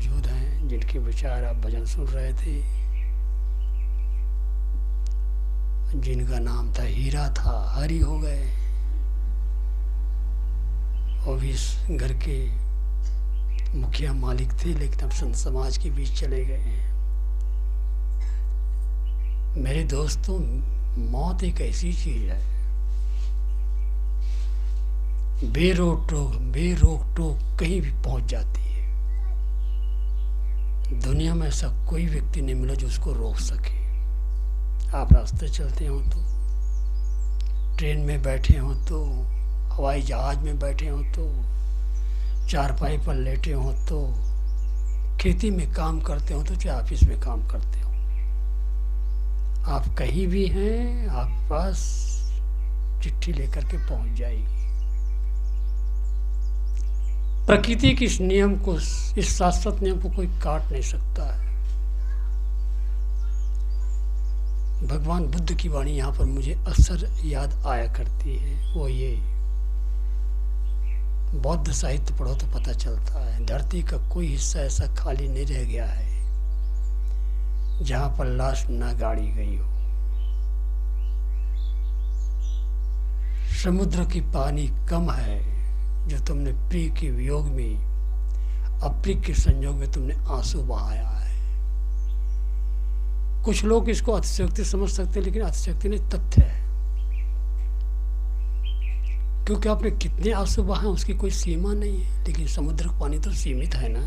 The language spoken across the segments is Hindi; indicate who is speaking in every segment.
Speaker 1: मौजूद हैं जिनके विचार आप भजन सुन रहे थे, जिनका नाम था हीरा था, हरी हो गए। वो भी इस घर के मुखिया मालिक थे, लेकिन अब संत समाज के बीच चले गए हैं। मेरे दोस्तों, मौत एक ऐसी चीज है, बेरोक टोक कहीं भी पहुंच जाती है। दुनिया में ऐसा कोई व्यक्ति नहीं मिला जो उसको रोक सके। आप रास्ते चलते हो तो, ट्रेन में बैठे हो तो, हवाई जहाज में बैठे हो तो, चारपाई पर लेटे हो तो, खेती में काम करते हो तो, चाहे ऑफिस में काम करते हो, आप कहीं भी हैं, आपके पास चिट्ठी लेकर के पहुंच जाएगी। प्रकृति के इस नियम को, इस शाश्वत नियम को कोई काट नहीं सकता है। भगवान बुद्ध की वाणी यहाँ पर मुझे अक्सर याद आया करती है। वो ये, बौद्ध साहित्य पढ़ो तो पता चलता है, धरती का कोई हिस्सा ऐसा खाली नहीं रह गया है जहाँ पर लाश न गाड़ी गई हो। समुद्र की पानी कम है जो तुमने प्रिय के वियोग में, अप्रिय के संयोग में तुमने आंसू बहाया है। कुछ लोग इसको अतिशयोक्ति समझ सकते हैं, लेकिन अतिशयोक्ति नहीं, तथ्य है। क्योंकि आपने कितने आंसू बहाए उसकी कोई सीमा नहीं है, लेकिन समुद्र का पानी तो सीमित है ना।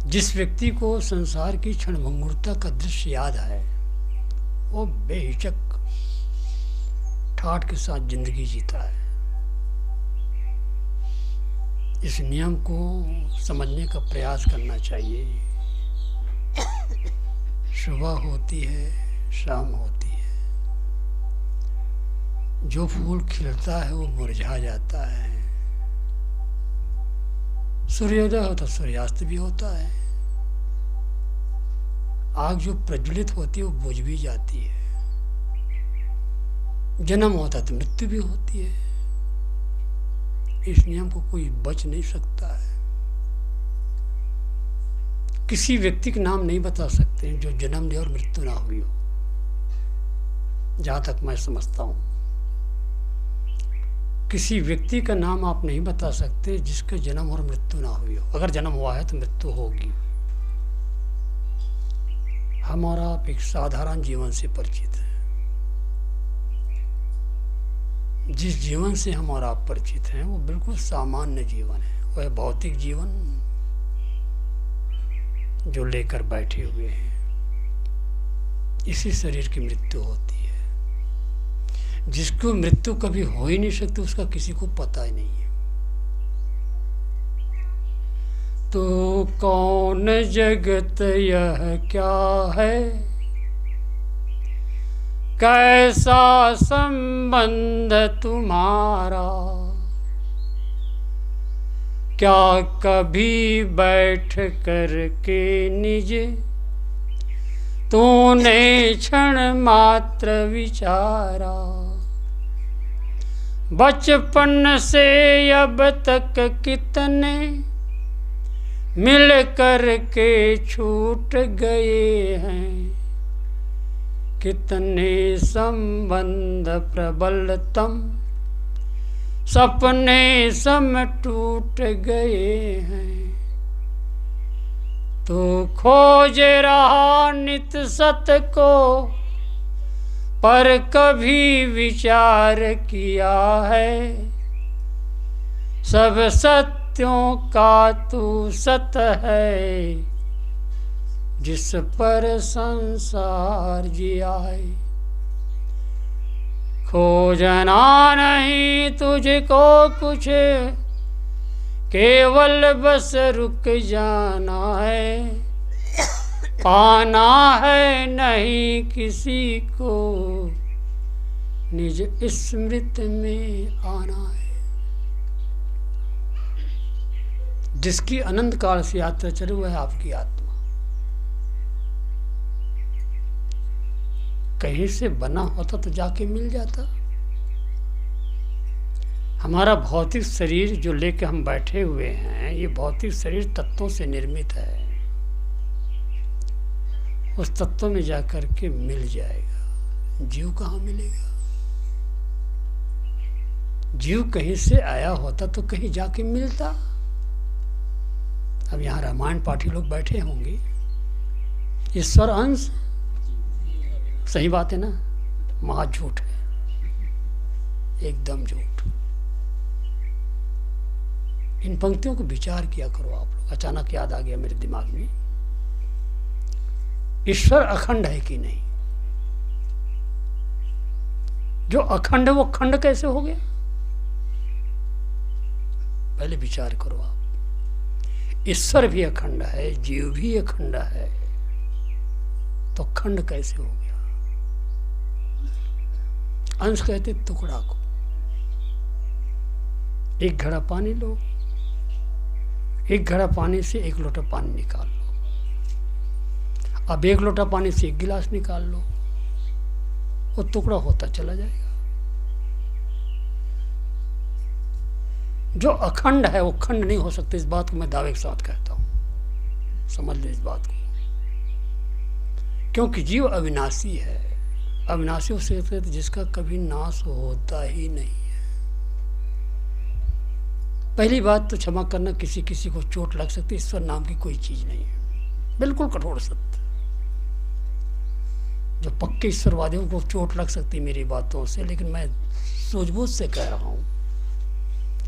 Speaker 1: जिस व्यक्ति को संसार की क्षणभंगुरता का दृश्य याद है, वो बेहिचक ठाठ के साथ जिंदगी जीता है। इस नियम को समझने का प्रयास करना चाहिए। सुबह होती है, शाम होती है, जो फूल खिलता है वो मुरझा जाता है, सूर्योदय होता सूर्यास्त भी होता है, आग जो प्रज्वलित होती है वो बुझ भी जाती है, जन्म होता तो मृत्यु भी होती है। इस नियम को कोई बच नहीं सकता है। किसी व्यक्ति का नाम नहीं बता सकते जो जन्म ले और मृत्यु ना हुई हो, जहां तक मैं समझता हूं। किसी व्यक्ति का नाम आप नहीं बता सकते जिसका जन्म और मृत्यु ना हुई हो। अगर जन्म हुआ है तो मृत्यु होगी। हमारा आप एक साधारण जीवन से परिचित है। जिस जीवन से हमारा आप परिचित हैं वो बिल्कुल सामान्य जीवन है। वह भौतिक जीवन जो लेकर बैठे हुए हैं, इसी शरीर की मृत्यु होती है। जिसको मृत्यु कभी हो ही नहीं सकती उसका किसी को पता ही नहीं है। तो कौन जगत यह क्या है, कैसा संबंध तुम्हारा, क्या कभी बैठ कर के निज तूने क्षण मात्र विचारा। बचपन से अब तक कितने मिल कर के छूट गए हैं, कितने संबंध प्रबलतम सपने सम टूट गए हैं। तो खोज रहा नित सत को, पर कभी विचार किया है, सब सत्यों का तू सत है, जिस पर संसार जिया है। खोजना नहीं तुझको कुछ, केवल बस रुक जाना है, पाना है नहीं किसी को, निज स्मृति में आना है। जिसकी अनंत काल से यात्रा चले वह आपकी आत्मा। कहीं से बना होता तो जाके मिल जाता। हमारा भौतिक शरीर जो लेके हम बैठे हुए हैं, ये भौतिक शरीर तत्वों से निर्मित है। उस तत्व में जाकर के मिल जाएगा। जीव कहाँ मिलेगा? जीव कहीं से आया होता तो कहीं जाके मिलता। अब यहाँ रामायण पाठी लोग बैठे होंगे, ईश्वर अंश, सही बात है ना? महा झूठ है, एकदम झूठ। इन पंक्तियों को विचार किया करो आप लोग। अचानक याद आ गया मेरे दिमाग में, ईश्वर अखंड है कि नहीं? जो अखंड है वो खंड कैसे हो गया? पहले विचार करो आप। ईश्वर भी अखंड है, जीव भी अखंड है, तो खंड कैसे हो गया? अंश कहते टुकड़ा को। एक घड़ा पानी लो, एक घड़ा पानी से एक लोटा पानी निकाल लो। अब एक लोटा पानी से एक गिलास निकाल लो, वो टुकड़ा होता चला जाएगा। जो अखंड है वो खंड नहीं हो सकता। इस बात को मैं दावे के साथ कहता हूं, समझ लो इस बात को। क्योंकि जीव अविनाशी है। अविनाशी उसे कहते हैं जिसका कभी नाश होता ही नहीं है। पहली बात तो क्षमा करना, किसी किसी को चोट लग सकती है, ईश्वर नाम की कोई चीज नहीं है, बिल्कुल कठोर सत्य। जो पक्के ईश्वरवादियों को चोट लग सकती है मेरी बातों से, लेकिन मैं सूझबूझ से कह रहा हूं।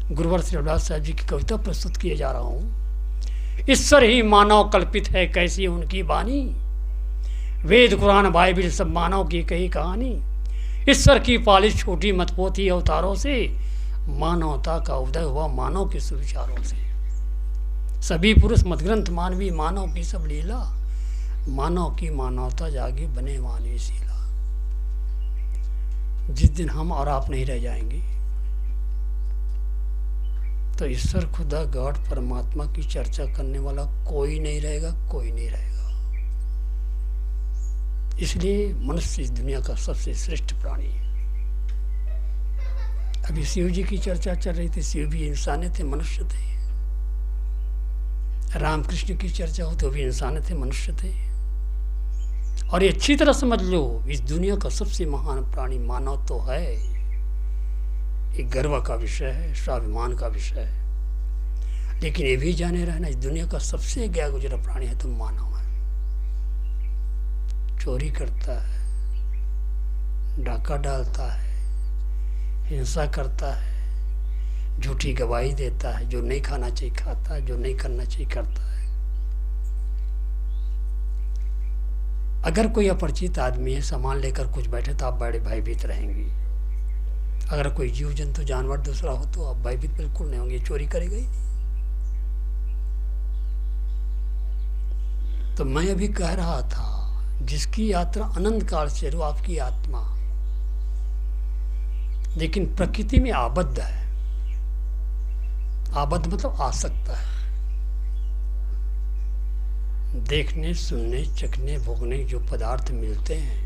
Speaker 1: गुरुवर श्री रविदास साहब जी की कविता प्रस्तुत किए जा रहा हूं। ईश्वर ही मानव कल्पित है, कैसी उनकी बानी, वेद कुरान बाइबिल सब मानव की कही कहानी। ईश्वर की पालिश छोटी मत पोती अवतारों से, मानवता का उदय हुआ मानव के सुविचारों से। सभी पुरुष मतग्रंथ मानवी, मानव की सब लीला, मानव की मानवता जागे बने मानवी शीला। जिस दिन हम और आप नहीं रह जाएंगे तो ईश्वर खुदा गॉड परमात्मा की चर्चा करने वाला कोई नहीं रहेगा, कोई नहीं रहेगा। इसलिए मनुष्य इस दुनिया का सबसे श्रेष्ठ प्राणी है। अभी शिव जी की चर्चा चल रही थी, शिव भी इंसान थे, मनुष्य थे। रामकृष्ण की चर्चा हो तो भी इंसान थे, मनुष्य थे। और ये अच्छी तरह समझ लो, इस दुनिया का सबसे महान प्राणी मानव तो है। एक गर्व का विषय है, स्वाभिमान का विषय है। लेकिन ये भी जाने रहना, इस दुनिया का सबसे गया गुजरा प्राणी है तो मानव है। चोरी करता है, डाका डालता है, हिंसा करता है, झूठी गवाही देता है, जो नहीं खाना चाहिए खाता है, जो नहीं करना चाहिए करता है। अगर कोई अपरिचित आदमी है, सामान लेकर कुछ बैठे तो आप बड़े भयभीत रहेंगे। अगर कोई जीव जंतु जानवर दूसरा हो तो आप भयभीत बिल्कुल नहीं होंगे, चोरी करेगा ही नहीं। तो मैं अभी कह रहा था, जिसकी यात्रा अनंत काल से रू आपकी आत्मा, लेकिन प्रकृति में आबद्ध है। आबद्ध मतलब आसक्त है। देखने, सुनने, चखने, भोगने जो पदार्थ मिलते हैं,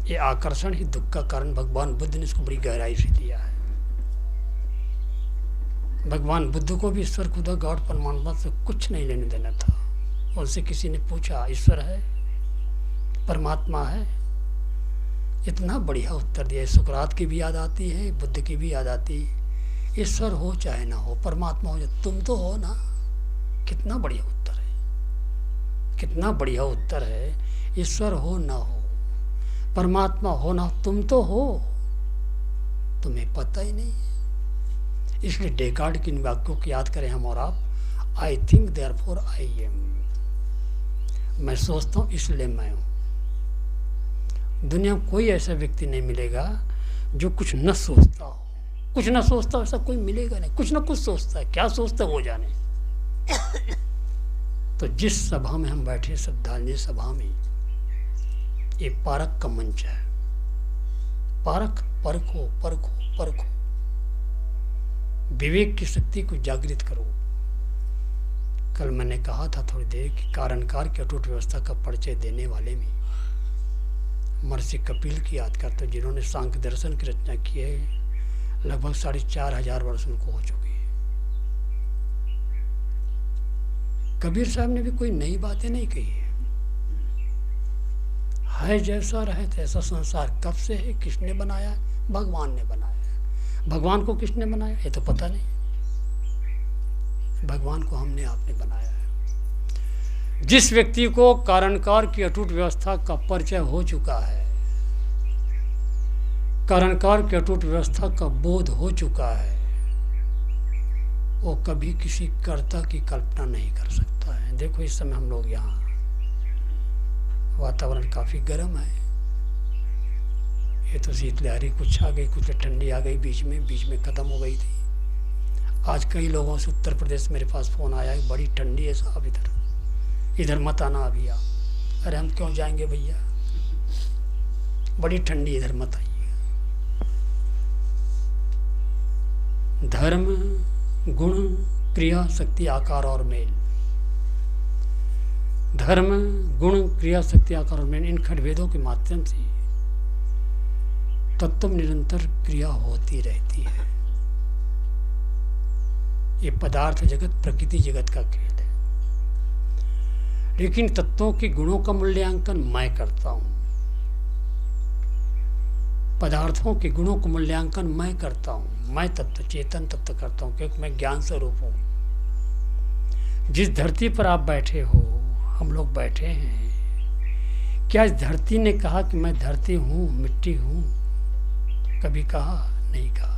Speaker 1: ये आकर्षण ही दुख का कारण। भगवान बुद्ध ने इसको बड़ी गहराई से लिया है। भगवान बुद्ध को भी ईश्वर खुदा गॉड परमात्मा से कुछ नहीं लेने देना था। उनसे किसी ने पूछा, ईश्वर है, परमात्मा है? इतना बढ़िया उत्तर दिया। सुकरात की भी याद आती है, बुद्ध की भी याद आती है। ईश्वर हो चाहे ना हो, परमात्मा हो, तुम तो हो ना। कितना बढ़िया उत्तर है, कितना बढ़िया उत्तर है। ईश्वर हो ना हो, परमात्मा हो ना, तुम तो हो, तुम्हें पता ही नहीं है। इसलिए डेकार्ड की इन वाक्यों को याद करें हम और आप। I think therefore I am. मैं सोचता हूं इसलिए मैं हूं। दुनिया में कोई ऐसा व्यक्ति नहीं मिलेगा जो कुछ न सोचता हो। कुछ न सोचता हो ऐसा कोई मिलेगा नहीं। कुछ न कुछ सोचता है, क्या सोचता है वो जाने। तो जिस सभा में हम बैठे, श्रद्धांजलि सभा में, ये पारक का मंच है। पारक, परखो परखो परखो, विवेक की शक्ति को जागृत करो। कल मैंने कहा था थोड़ी देर कि कारणकार की अटूट व्यवस्था का परिचय देने वाले में महर्षि कपिल की याद करते, जिन्होंने सांख्य दर्शन की रचना की है। लगभग 4,500 वर्ष उनको हो चुकी है। कबीर साहब ने भी कोई नई बातें नहीं कही है जैसा रहे तैसा संसार कब से है, किसने बनाया? भगवान ने बनाया। भगवान को किसने बनाया ये तो पता नहीं, भगवान को हमने आपने बनाया है। जिस व्यक्ति को कारणकार की अटूट व्यवस्था का परिचय हो चुका है, कारणकार की अटूट व्यवस्था का बोध हो चुका है, वो कभी किसी कर्ता की कल्पना नहीं कर सकता है। देखो इस समय हम लोग यहाँ, वातावरण काफी गर्म है, ये तो शीतलहरी कुछ आ गई, कुछ ठंडी आ गई, बीच में खत्म हो गई थी। आज कई लोगों से उत्तर प्रदेश मेरे पास फोन आया है, bड़ी ठंडी है साहब, इधर मत आना अभी आप। अरे हम क्यों जाएंगे भैया, बड़ी ठंडी, इधर मत आइए। धर्म गुण क्रिया शक्ति आकार और मेल, धर्म गुण क्रिया शक्ति आकार और मेल, इन खंडभेदों के माध्यम से तत्व निरंतर क्रिया होती रहती है। ये पदार्थ जगत प्रकृति जगत का खेल है, लेकिन तत्वों के गुणों का मूल्यांकन मैं करता हूं, पदार्थों के गुणों का मूल्यांकन मैं करता हूं। मैं तत्व चेतन तत्व करता हूं, क्योंकि मैं ज्ञान स्वरूप हूं। जिस धरती पर आप बैठे हो, हम लोग बैठे हैं, क्या इस धरती ने कहा कि मैं धरती हूं, मिट्टी हूं? कभी कहा नहीं कहा।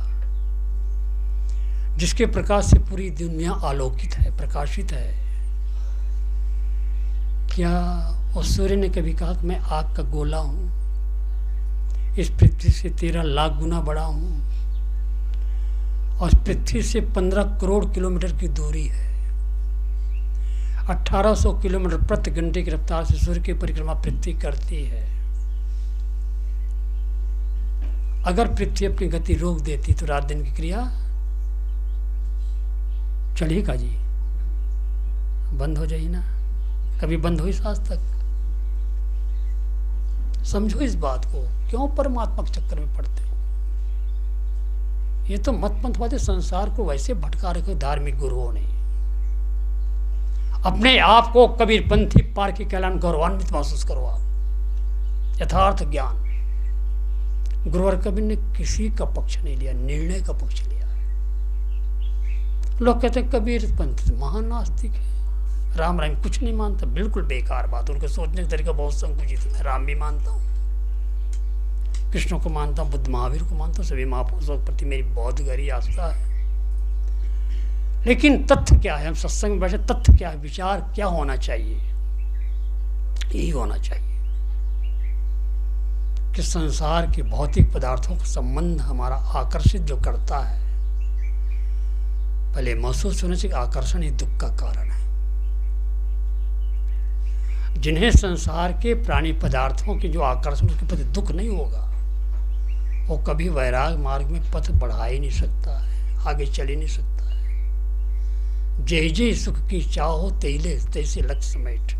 Speaker 1: जिसके प्रकाश से पूरी दुनिया आलोकित है, प्रकाशित है, क्या उस सूर्य ने कभी कहा कि मैं आग का गोला हूं, इस पृथ्वी से 13 लाख गुना बड़ा हूं, और पृथ्वी से 15 करोड़ किलोमीटर की दूरी है, 1800 किलोमीटर प्रति घंटे की रफ्तार से सूर्य की परिक्रमा पृथ्वी करती है। अगर पृथ्वी अपनी गति रोक देती तो रात दिन की क्रिया चलेगा जी, बंद हो जाए ना, कभी बंद हुई आज तक? समझो इस बात को, क्यों परमात्मा के चक्कर में पड़ते हो? ये तो मतपंथवादी संसार को वैसे भटका रखे धार्मिक गुरुओं ने। अपने आप को कबीरपंथी पार के कहलान गौरवान्वित महसूस करो आप। यथार्थ ज्ञान, गुरुवर कबीर ने किसी का पक्ष नहीं लिया, निर्णय का पक्ष लिया है। लोग कहते हैं कबीर पंथ महान नास्तिक है, राम राम कुछ नहीं मानता, बिल्कुल बेकार बात। उनके सोचने का तरीका बहुत संकुचित है। मैं राम भी मानता हूँ, कृष्ण को मानता हूँ, बुद्ध महावीर को मानता हूँ, सभी महापुरुषों के प्रति मेरी बहुत गहरी आस्था है। लेकिन तथ्य क्या है? हम सत्संग में बैठे, तथ्य क्या है, विचार क्या होना चाहिए? यही होना चाहिए कि संसार के भौतिक पदार्थों का संबंध हमारा आकर्षित जो करता है, पहले महसूस होने से आकर्षण ही दुख का कारण है। जिन्हें संसार के प्राणी पदार्थों के जो आकर्षण, उसके प्रति दुख नहीं होगा, वो कभी वैराग मार्ग में पथ बढ़ा ही नहीं सकता है, आगे चल ही नहीं सकता है। जय जय सुख की चाहो तेले तैसे लक्ष्य समेट।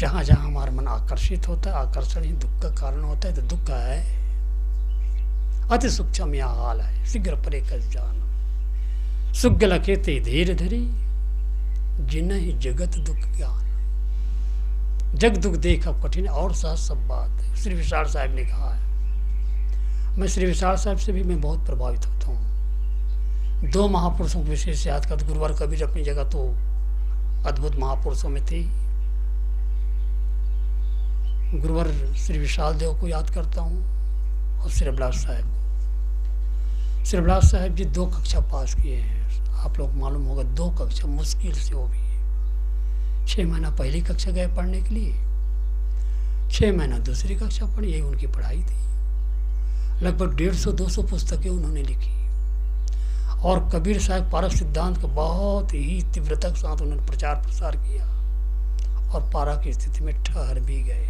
Speaker 1: जहां जहां हमारा मन आकर्षित होता है, आकर्षण ही दुख का कारण होता है। तो दुख है अति सूक्ष्म यह हाल है, शीघ्र परे कस जान। सुख लखे ते धीर धरी, जिन ही जगत दुख ज्ञान। जग दुख देखा कठिन और सहज सब बात है, श्री विशाल साहब ने कहा है। मैं श्री विशाल साहब से भी मैं बहुत प्रभावित होता हूँ। दो महापुरुषों को विशेष याद कर, गुरुवर कबीर अपनी जगह तो अद्भुत महापुरुषों में थे, गुरुवर श्री विशाल देव को याद करता हूँ, और श्री अभिलाष साहब को। श्री अभिलाष साहब जी 2 कक्षा पास किए हैं, आप लोग मालूम होगा, 2 कक्षा मुश्किल से हो भी। 6 महीना पहली कक्षा गए पढ़ने के लिए, 6 महीना दूसरी कक्षा पढ़ी, यही उनकी पढ़ाई थी। लगभग 150-200 पुस्तकें उन्होंने लिखी, और कबीर साहब पारक सिद्धांत का बहुत ही तीव्रता के साथ उन्होंने प्रचार प्रसार किया, और पारा की स्थिति में ठहर भी गए।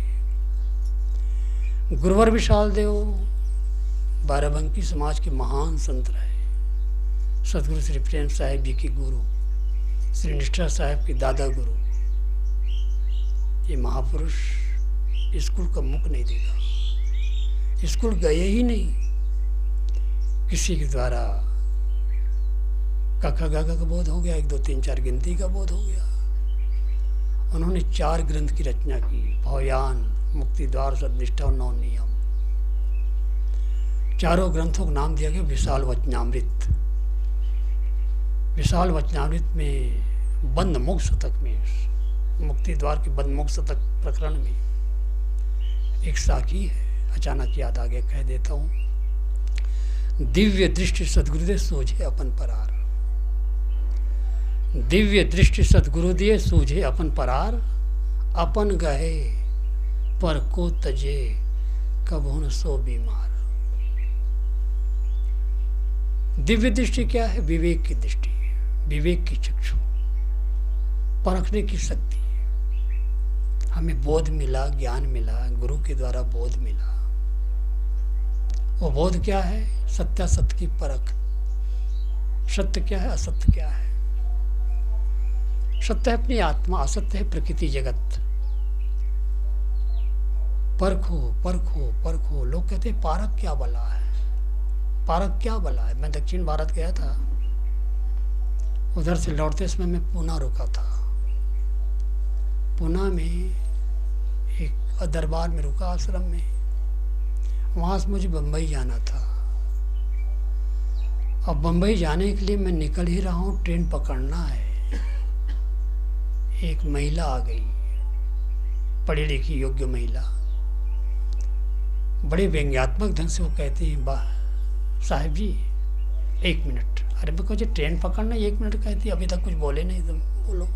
Speaker 1: गुरुवर विशाल देव बाराबंकी समाज के महान संत रहे। सतगुरु श्री प्रेम साहिब जी की गुरु, श्री निष्ठा साहब के दादा गुरु। ये महापुरुष स्कूल का मुख नहीं देखा, स्कूल गए ही नहीं, किसी के द्वारा क ख ग घ का बोध हो गया, 1 2 3 4 गिनती का बोध हो गया। उन्होंने 4 ग्रंथ की रचना की, भवयान, मुक्ति द्वार, सदनिष्ठा और 9 नियम। चारों ग्रंथों को नाम दिया गया विशाल वचनामृत। विशाल वचनामृत में बंद मोक्ष शतक में, मुक्ति द्वार के बंद मोक्ष शतक प्रकरण में एक साखी है, अचानक याद आ गया, कह देता हूं। दिव्य दृष्टि सदगुरुदेव सूझे अपन परार, दिव्य दृष्टि सदगुरुदेव सूझे अपन परार, अपन गहे पर को तजे कबहु न सो बीमार। दिव्य दृष्टि क्या है? विवेक की दृष्टि, विवेक की चक्षु, परखने की शक्ति। हमें बोध मिला, ज्ञान मिला, गुरु के द्वारा बोध मिला। वो बोध क्या है? सत्यासत्य की परख। सत्य क्या है, असत्य क्या है? सत्य है अपनी आत्मा, असत्य है प्रकृति जगत। परखो परखो परखो। लोग कहते हैं पारक क्या भला है, पारक क्या भला है। मैं दक्षिण भारत गया था, उधर से लौटते समय मैं पूना रुका था। पूना में एक दरबार में रुका, आश्रम में। वहाँ से मुझे बम्बई जाना था। अब बम्बई जाने के लिए मैं निकल ही रहा हूँ, ट्रेन पकड़ना है। एक महिला आ गई, पढ़ी लिखी योग्य महिला, बड़े व्यंग्यात्मक ढंग से वो कहती है, साहब जी 1 मिनट। अरे मैं मुझे ट्रेन पकड़ना, 1 मिनट कहती, अभी तक कुछ बोले नहीं, तुम बोलो।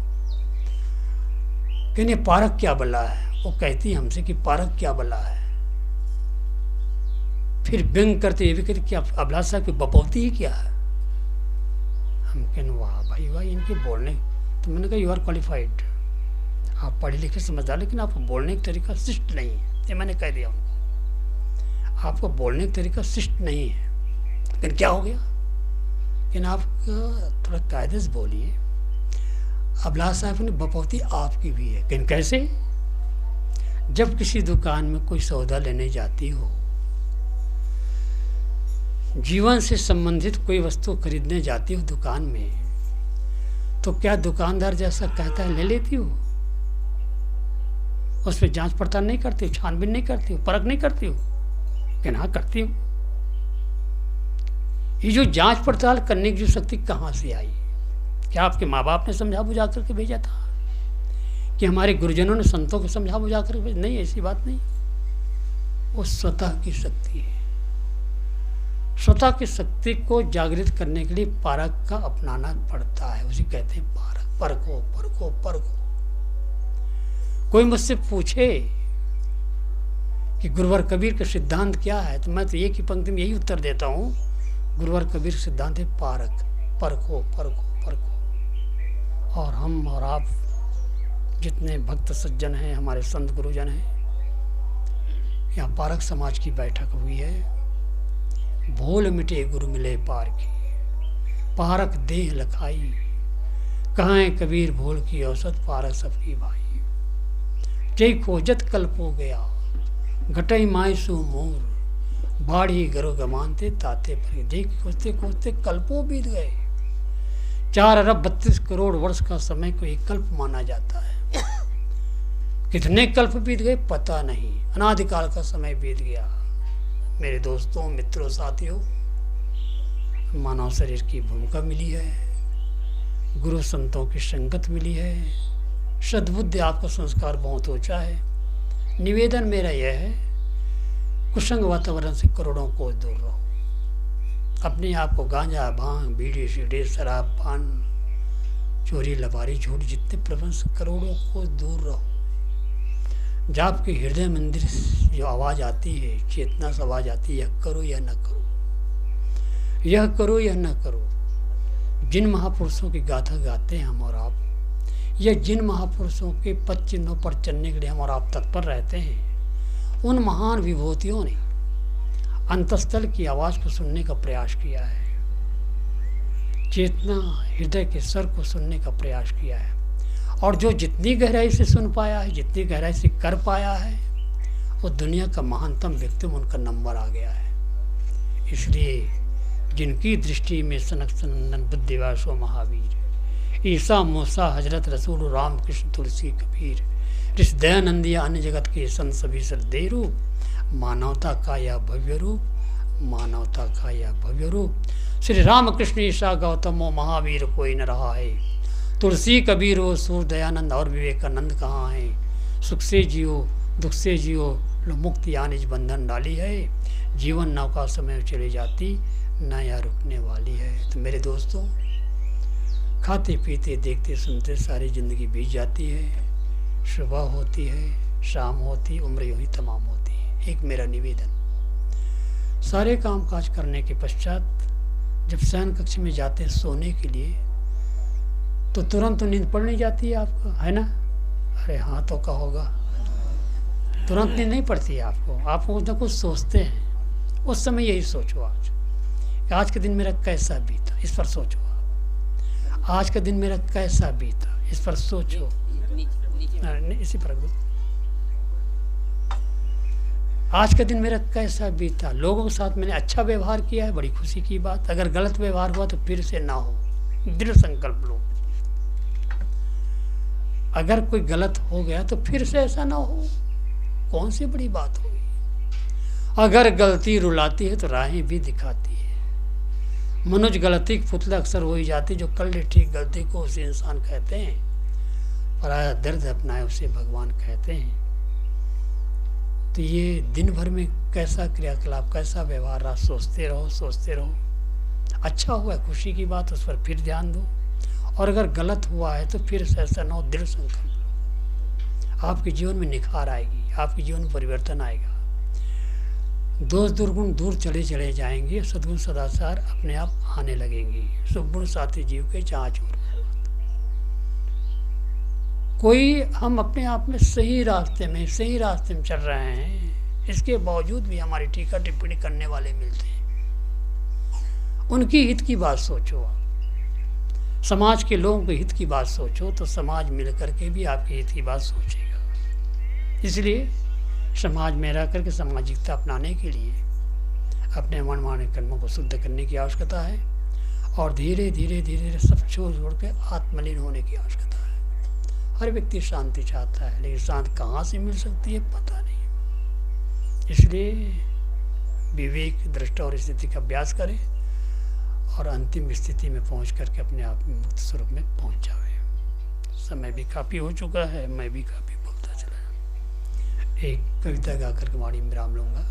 Speaker 1: कहने पारक क्या भला है। वो कहती हमसे कि पारक क्या भला है। फिर व्यंग करते ये भी कहते कि अभिलाष साहब की बपौती ही क्या है। हम कहने वाह भाई वाह, इनके बोलने। तो मैंने कहा यू आर क्वालिफाइड, आप पढ़े लिखे समझदार, लेकिन आपको बोलने का तरीका शिष्ट नहीं है। ये मैंने कह दिया उनको, आपको बोलने का तरीका शिष्ट नहीं है। लेकिन क्या हो गया? लेकिन आप थोड़ा कायदे से बोलिए। अभिलाष साहब ने बपौती आपकी भी है। लेकिन कैसे? जब किसी दुकान में कोई सौदा लेने जाती हो, जीवन से संबंधित कोई वस्तु खरीदने जाती हो दुकान में, तो क्या दुकानदार जैसा कहता है ले लेती हो? उस पर जांच पड़ताल नहीं करती हो, छानबीन नहीं करती हो, परख नहीं करती हो? क्या हाँ करती हो। ये जो जांच पड़ताल करने की जो शक्ति कहाँ से आई? क्या आपके माँ बाप ने समझा बुझा करके भेजा था, कि हमारे गुरुजनों ने संतों को समझा बुझा करके भेजा? नहीं, ऐसी बात नहीं। वो स्वतः की शक्ति है। स्वतः की शक्ति को जागृत करने के लिए पारक का अपनाना पड़ता है। उसे कहते हैं पारक। परखो परखो परखो। कोई मुझसे पूछे कि गुरुवर कबीर का सिद्धांत क्या है, तो मैं तो एक ही पंक्ति में यही उत्तर देता हूँ, गुरुवर कबीर सिद्धांत है पारक, परखो परखो परखो। और हम और आप जितने भक्त सज्जन हैं, हमारे संत गुरुजन हैं, यहाँ पारक समाज की बैठक हुई है। भूल मिटे गुरु मिले पार की, पारक देह लखाई, कहाँ कबीर भूल की औसत, पारक सबकी भाई। जय खोजत कल्प हो गया, घटई माय सु मोर, बाढ़ी गरो गमानते ताते पर। जय खोजते खोजते कल्पों बीत गए। 4 अरब 32 करोड़ वर्ष का समय को एक कल्प माना जाता है। कितने कल्प बीत गए पता नहीं, अनादिकाल का समय बीत गया। मेरे दोस्तों, मित्रों, साथियों, मानव शरीर की भूमिका मिली है, गुरु संतों की संगत मिली है, सद्बुद्धि आपका संस्कार बहुत ऊंचा है। निवेदन मेरा यह है, कुसंग वातावरण से करोड़ों को दूर रहो। अपने आप को गांजा, भांग, बीड़ी, सिगरेट, शराब, पान, चोरी, लबारी, झूठ, जितने प्रपंच, करोड़ों को दूर रहो। जब आपके हृदय मंदिर जो आवाज़ आती है, चेतना से आवाज़ आती है, यह करो या न करो, यह करो या न करो। जिन महापुरुषों की गाथा गाते हैं हम और आप, या जिन महापुरुषों के पद चिन्हों पर चलने के लिए हम और आप तत्पर रहते हैं, उन महान विभूतियों ने अंतस्थल की आवाज़ को सुनने का प्रयास किया है, चेतना हृदय के स्वर को सुनने का प्रयास किया है। और जो जितनी गहराई से सुन पाया है, जितनी गहराई से कर पाया है, वो दुनिया का महानतम व्यक्ति में उनका नंबर आ गया है। इसलिए जिनकी दृष्टि में सनक सनंदन बुद्धिवासो महावीर, ईसा मूसा हजरत रसूल राम कृष्ण तुलसी कबीर, ऋषि दयानंद अन्य जगत के संत सभी श्रद्धेय रूप, मानवता का यह भव्य रूप, मानवता का यह भव्य रूप। श्री राम कृष्ण ईसा गौतम महावीर कोई न रहा है, तुलसी कबीर हो सूर दयानंद और विवेकानंद कहाँ हैं। सुख से जियो दुख से जियो, लो मुक्ति आने बंधन डाली है, जीवन नौका समय चली जाती नया रुकने वाली है। तो मेरे दोस्तों, खाते पीते देखते सुनते सारी ज़िंदगी बीत जाती है, सुबह होती है शाम होती, उम्र यूँ ही तमाम होती है। एक मेरा निवेदन, सारे काम काज करने के पश्चात जब शयन कक्ष में जाते हैं सोने के लिए, तो तुरंत तो नींद पड़ नहीं जाती है आपको, है ना? अरे हाँ तो कहोगा, तुरंत नींद नहीं पड़ती है आपको, आप कुछ ना कुछ सोचते हैं। उस समय यही सोचो आज कि आज का दिन मेरा कैसा बीता, इस पर सोचो। आज का दिन मेरा कैसा बीता, इस पर सोचो। इसी पर आज का दिन मेरा कैसा बीता, लोगों के साथ मैंने अच्छा व्यवहार किया है, बड़ी खुशी की बात। अगर गलत व्यवहार हुआ तो फिर से ना हो, दृढ़ संकल्प लो। अगर कोई गलत हो गया तो फिर से ऐसा ना हो, कौन सी बड़ी बात होगी। अगर गलती रुलाती है तो राहें भी दिखाती है। मनुष्य गलती की पुतला अक्सर हो ही जाती, जो कर ले ठीक गलती को उसे इंसान कहते हैं, पराया दर्द अपनाए उसे भगवान कहते हैं। तो ये दिन भर में कैसा क्रियाकलाप कैसा व्यवहार रहा, सोचते रहो सोचते रहो। अच्छा हुआ खुशी की बात, उस पर फिर ध्यान दो, और अगर गलत हुआ है तो फिर से ऐसा ना हो, दृढ़ संकल्प लो। आपके जीवन में निखार आएगी, आपके जीवन में परिवर्तन आएगा। दोष दुर्गुण दूर चले चले जाएंगे, सद्गुण सदाचार अपने आप आने लगेंगे। सुगुण साथी जीव के जहाँ चोर। कोई हम अपने आप में सही रास्ते में चल रहे हैं, इसके बावजूद भी हमारी टीका टिप्पणी करने वाले मिलते हैं। उनकी हित की बात सोचो, आप समाज के लोगों के हित की बात सोचो, तो समाज मिलकर के भी आपके हित की बात सोचेगा। इसलिए समाज में रह करके सामाजिकता अपनाने के लिए अपने मनमाने कर्मों को शुद्ध करने की आवश्यकता है, और धीरे धीरे धीरे धीरे सब छोड़ के आत्मलीन होने की आवश्यकता है। हर व्यक्ति शांति चाहता है, लेकिन शांति कहाँ से मिल सकती है पता नहीं। इसलिए विवेक दृष्टा और स्थिति का अभ्यास करें, और अंतिम स्थिति में पहुंच करके अपने आप में मुक्त स्वरूप में पहुंच जाए। समय भी काफ़ी हो चुका है, मैं भी काफ़ी बोलता चला। एक कविता गा करके वाणी में विराम लूँगा।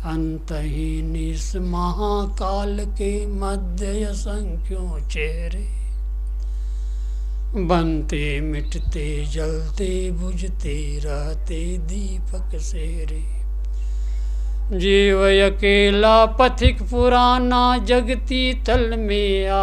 Speaker 1: अंतहीन इस महाकाल के मध्य असंख्यों चेहरे, बनते मिटते जलते बुझते रहते दीपक से रे। जीव अकेला पथिक पुराना, जगती तल में